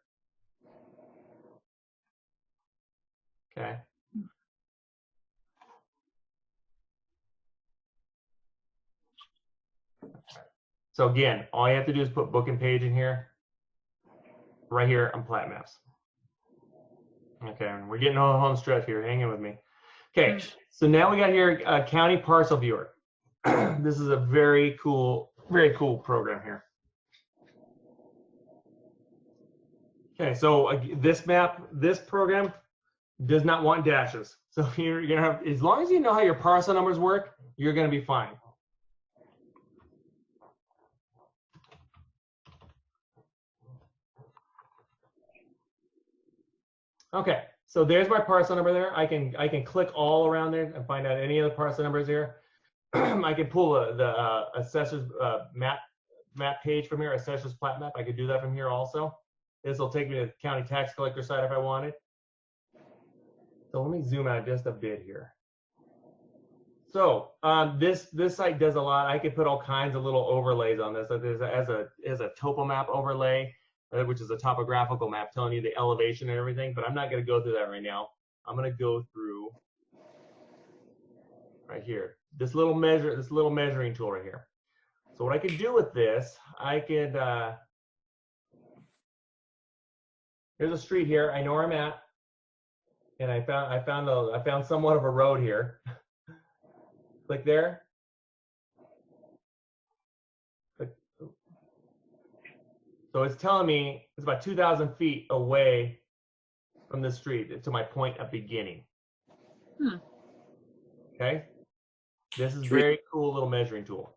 Okay. So again, all you have to do is put book and page in here. Right here on Plat Maps. Okay, and we're getting on the home stretch here. Hang in with me. Okay, so now we got here County Parcel Viewer. This is a very cool program here. Okay, so this program does not want dashes. So you're gonna have, as long as you know how your parcel numbers work, you're gonna be fine. Okay, so there's my parcel number there. I can click all around there and find out any of the parcel numbers here. I can pull the assessor's map page from here, assessor's plat map. I could do that from here also. This will take me to the county tax collector side if I wanted. So let me zoom out just a bit here. So this site does a lot. I could put all kinds of little overlays on this. As a topo map overlay, which is a topographical map telling you the elevation and everything, but I'm not going to go through that right now. I'm going to go through right here, this little measuring tool right here. So what I could do with this, I could, here's a street here. I know where I'm at, and I found somewhat of a road here. Click there. Click. So it's telling me it's about 2,000 feet away from the street to my point of beginning. Okay. This is very cool little measuring tool.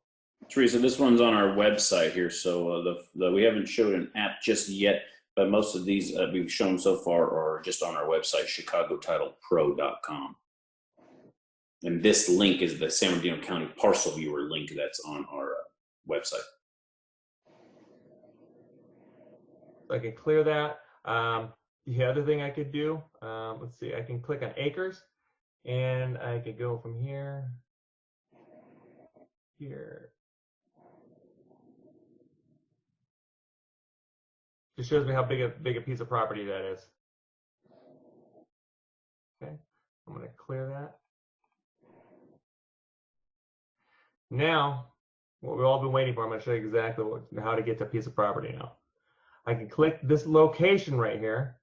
Teresa, this one's on our website here, so we haven't showed an app just yet, but most of these we've shown so far are just on our website, chicagotitlepro.com. And this link is the San Bernardino County Parcel Viewer link that's on our website. So I can clear that. The other thing I could do, let's see, I can click on acres, and I could go from here. Just shows me how big a piece of property that is. Okay, I'm going to clear that. Now, what we've all been waiting for, I'm going to show you exactly how to get to a piece of property now. I can click this location right here.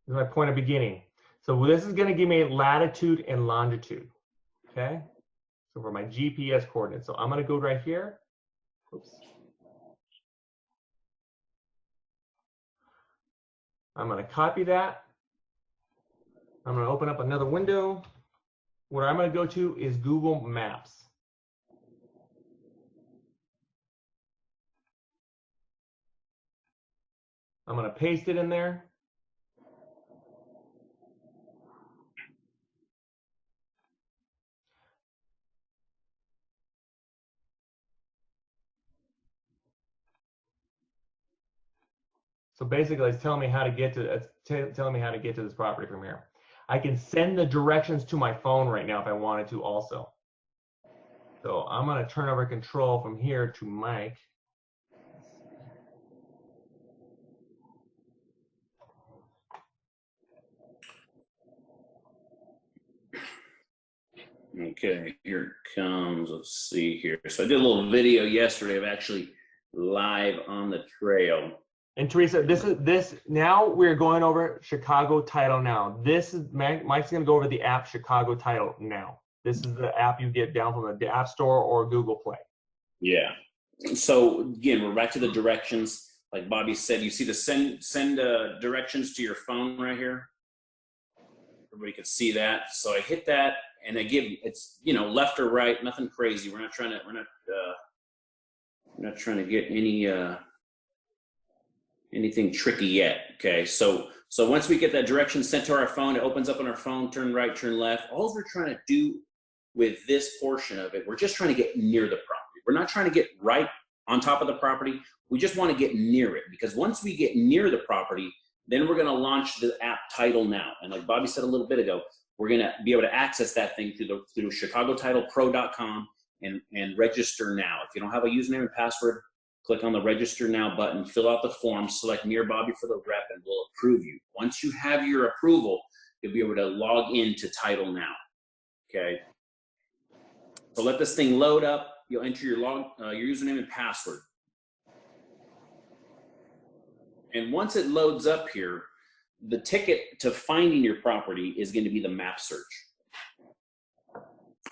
This is my point of beginning. So this is going to give me latitude and longitude. Okay, so for my GPS coordinates. So I'm going to go right here. Oops. I'm going to copy that. I'm going to open up another window. Where I'm going to go to is Google Maps. I'm going to paste it in there. So basically, it's telling me how to get to this property from here. I can send the directions to my phone right now if I wanted to also. So I'm going to turn over control from here to Mike. Okay, here it comes. Let's see here. So I did a little video yesterday of actually live on the trail. And Teresa, this now we're going over Chicago Title now. This is Mike's gonna go over the app Chicago Title now. This is the app you get down from the App Store or Google Play. Yeah. So again, we're back to the directions. Like Bobby said, you see the send directions to your phone right here. Everybody can see that. So I hit that, and I give it's left or right, nothing crazy. We're not trying to get anything tricky yet. Okay. So once we get that direction sent to our phone, it opens up on our phone. Turn right, turn left. All we're trying to do with this portion of it, we're just trying to get near the property. We're not trying to get right on top of the property. We just want to get near it, because once we get near the property, then we're going to launch the app Title Now. And like Bobby said a little bit ago, we're going to be able to access that thing through ChicagoTitlePro.com and register now. If you don't have a username and password, click on the Register Now button, fill out the form, select me or Bobby for the rep, and we'll approve you. Once you have your approval, you'll be able to log into Title Now. Okay. So let this thing load up. You'll enter your username and password. And once it loads up here, the ticket to finding your property is going to be the map search.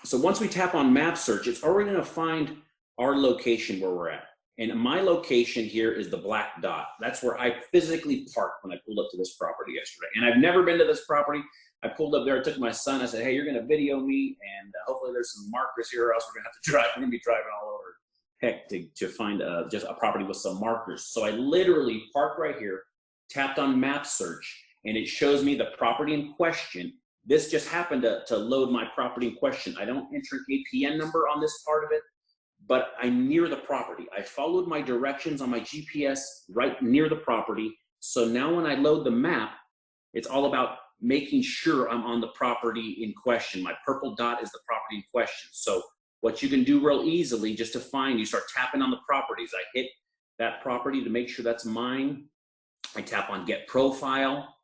So once we tap on map search, it's already going to find our location where we're at. And my location here is the black dot. That's where I physically parked when I pulled up to this property yesterday. And I've never been to this property. I pulled up there, I took my son, I said, hey, you're going to video me, and hopefully there's some markers here, or else we're going to have to drive. We're going to be driving all over heck to find just a property with some markers. So I literally parked right here, tapped on map search, and it shows me the property in question. This just happened to load my property in question. I don't enter an APN number on this part of it, but I'm near the property. I followed my directions on my GPS right near the property. So now when I load the map, it's all about making sure I'm on the property in question. My purple dot is the property in question. So what you can do real easily just to find, you start tapping on the properties. I hit that property to make sure that's mine. I tap on Get Profile.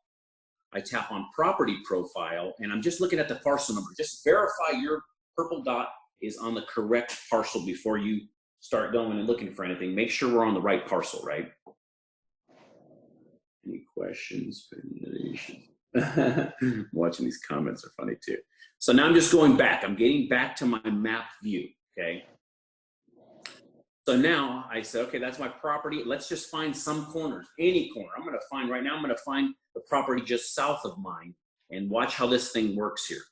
I tap on Property Profile, and I'm just looking at the parcel number. Just verify your purple dot is on the correct parcel before you start going and looking for anything. Make sure we're on the right parcel, right? Any questions? Watching these comments are funny too. So now I'm just going back. I'm getting back to my map view, okay? So now I said, okay, that's my property. Let's just find some corners, any corner. I'm gonna find, right now I'm gonna find the property just south of mine and watch how this thing works here.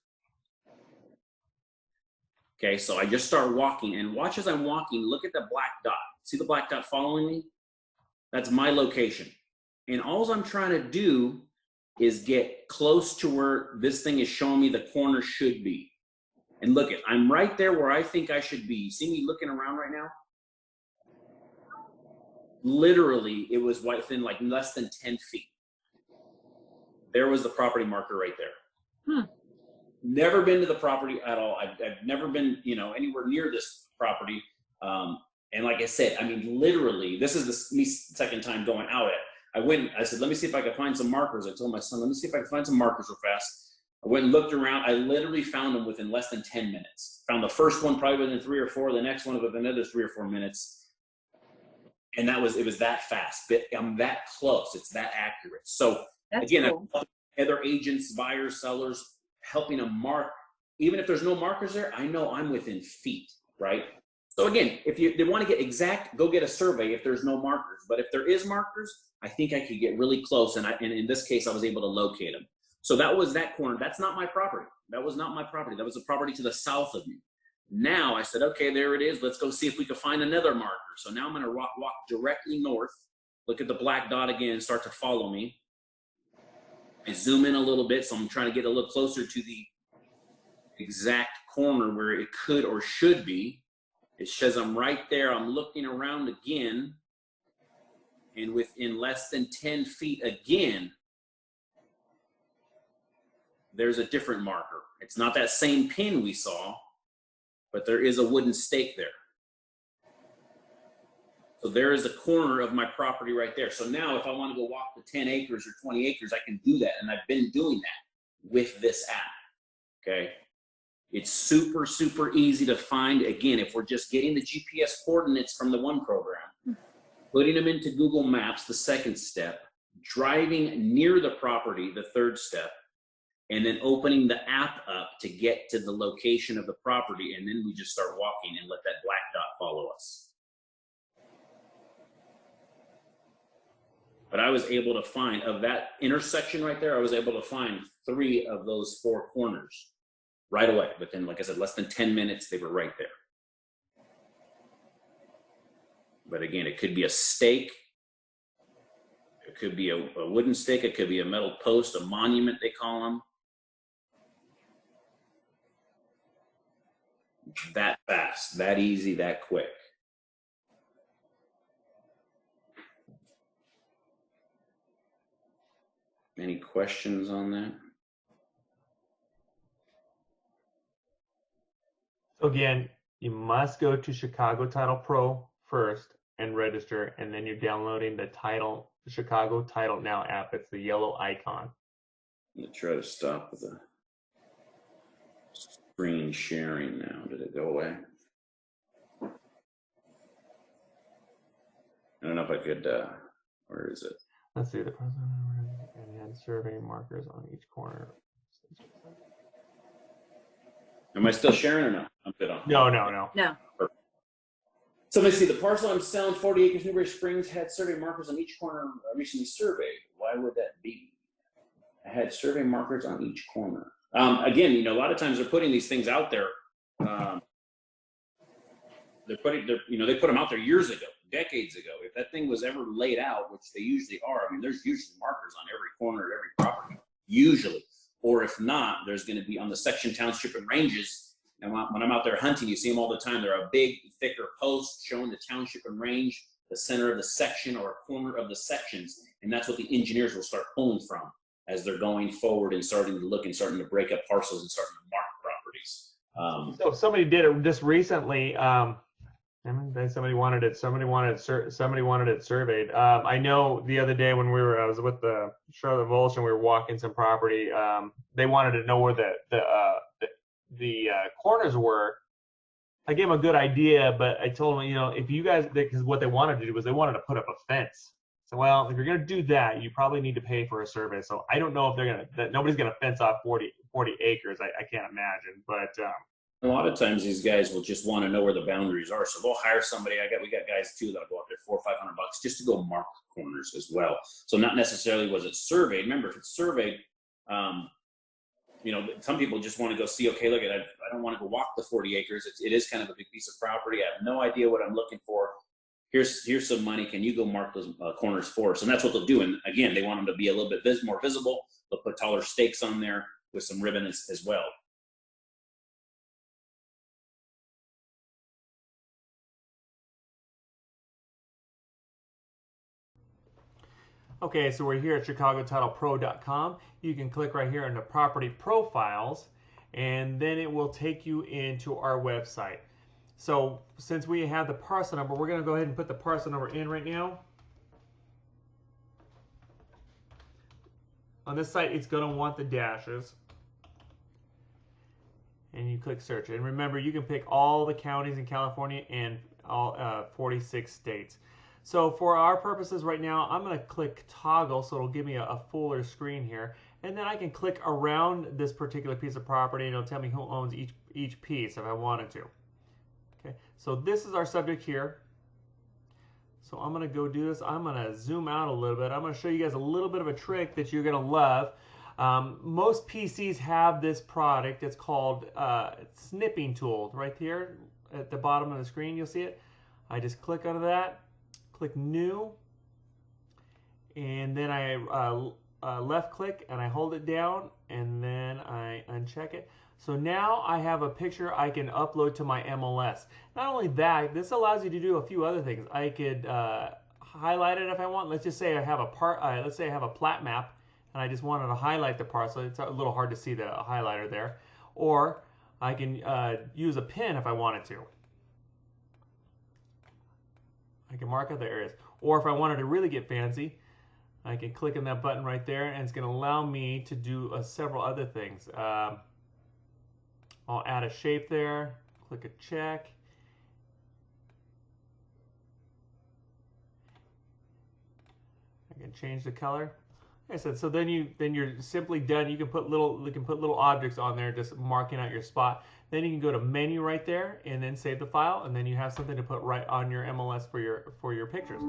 Okay, so I just start walking, and watch as I'm walking, look at the black dot. See the black dot following me? That's my location. And all I'm trying to do is get close to where this thing is showing me the corner should be. And look, I'm right there where I think I should be. You see me looking around right now? Literally, it was within like less than 10 feet. There was the property marker right there. Never been to the property at all. I've never been, anywhere near this property. And like I said, I mean, literally, this is me second time going out it. I said, let me see if I can find some markers. I told my son, let me see if I can find some markers real fast. I went and looked around. I literally found them within less than 10 minutes. Found the first one probably within 3 or 4, the next one within another 3 or 4 minutes. And it was that fast. But I'm that close. It's that accurate. So That's again, cool. other agents, buyers, sellers, helping them mark. Even if there's no markers there, I know I'm within feet, right? So again, if they want to get exact, go get a survey if there's no markers. But if there is markers, I think I could get really close. And in this case, I was able to locate them. So that was that corner. That's not my property. That was not my property. That was a property to the south of me. Now I said, okay, there it is. Let's go see if we can find another marker. So now I'm going to walk directly north. Look at the black dot again, start to follow me. I zoom in a little bit, so I'm trying to get a little closer to the exact corner where it could or should be. It says I'm right there. I'm looking around again, and within less than 10 feet again, there's a different marker. It's not that same pin we saw, but there is a wooden stake there. So there is a corner of my property right there. So now if I want to go walk the 10 acres or 20 acres, I can do that. And I've been doing that with this app, okay? It's super, super easy to find. Again, if we're just getting the GPS coordinates from the one program, putting them into Google Maps, the second step, driving near the property, the third step, and then opening the app up to get to the location of the property, and then we just start walking and let that black dot follow us. But I was able to find, of that intersection right there, I was able to find 3 of those 4 corners right away. Within, like I said, less than 10 minutes, they were right there. But again, it could be a stake. It could be a wooden stake. It could be a metal post, a monument, they call them. That fast, that easy, that quick. Any questions on that? So again, you must go to Chicago Title Pro first and register, and then you're downloading the Chicago Title Now app. It's the yellow icon. I'm gonna try to stop the screen sharing now. Did it go away? I don't know if I could, where is it? Let's see, the president and had survey markers on each corner. Am I still sharing or not? I'm good on. No. No. So let me see, the parcel I'm selling, 40 acres, Newberry Springs, had survey markers on each corner recently surveyed. Why would that be? I had survey markers on each corner. Again, you know, a lot of times they're putting these things out there. They put them out there years ago, decades ago. If that thing was ever laid out, which they usually are, I mean, there's usually markers on every corner of every property, usually. Or if not, there's going to be on the section, township, and ranges. And when I'm out there hunting, you see them all the time. They're a big, thicker post showing the township and range, the center of the section or a corner of the sections. And that's what the engineers will start pulling from as they're going forward and starting to look and starting to break up parcels and starting to mark properties. So somebody did it just recently. Somebody wanted it surveyed. I know the other day when I was with the Charlotte Volch and we were walking some property. They wanted to know where the corners were. I gave them a good idea, but I told them, you know, if you guys, because what they wanted to do was they wanted to put up a fence. So, well, if you're going to do that, you probably need to pay for a survey. So I don't know if nobody's going to fence off 40 acres. I can't imagine, but. A lot of times these guys will just want to know where the boundaries are. So they'll hire somebody. We got guys too that'll go up there $400 or $500 just to go mark corners as well. So not necessarily was it surveyed. Remember, if it's surveyed, you know, some people just want to go see, okay, look, I don't want to go walk the 40 acres. It is kind of a big piece of property. I have no idea what I'm looking for. Here's some money. Can you go mark those corners for us? And that's what they'll do. And again, they want them to be a little bit more visible. They'll put taller stakes on there with some ribbon as well. Okay, so we're here at ChicagoTitlePro.com. You can click right here on the property profiles, and then it will take you into our website. So since we have the parcel number, we're going to go ahead and put the parcel number in right now. On this site, it's going to want the dashes. And you click search. And remember, you can pick all the counties in California and all 46 states. So for our purposes right now, I'm going to click toggle, so it'll give me a fuller screen here. And then I can click around this particular piece of property, and it'll tell me who owns each piece if I wanted to. Okay, so this is our subject here. So I'm going to go do this. I'm going to zoom out a little bit. I'm going to show you guys a little bit of a trick that you're going to love. Most PCs have this product. It's called snipping tool right here at the bottom of the screen. You'll see it. I just click on that. Click new, and then I left click and I hold it down, and then I uncheck it. So now I have a picture I can upload to my MLS. Not only that, this allows you to do a few other things. I could highlight it if I want. Let's just say I have a plat map and I just wanted to highlight the parcel. It's a little hard to see the highlighter there. Or I can use a pen if I wanted to. I can mark other areas. Or if I wanted to really get fancy, I can click on that button right there, and it's going to allow me to do several other things. I'll add a shape there, click a check, I can change the color. Like I said, so then you're simply done. You can put little objects on there, just marking out your spot. Then you can go to menu right there, and then save the file, and then you have something to put right on your MLS for your pictures.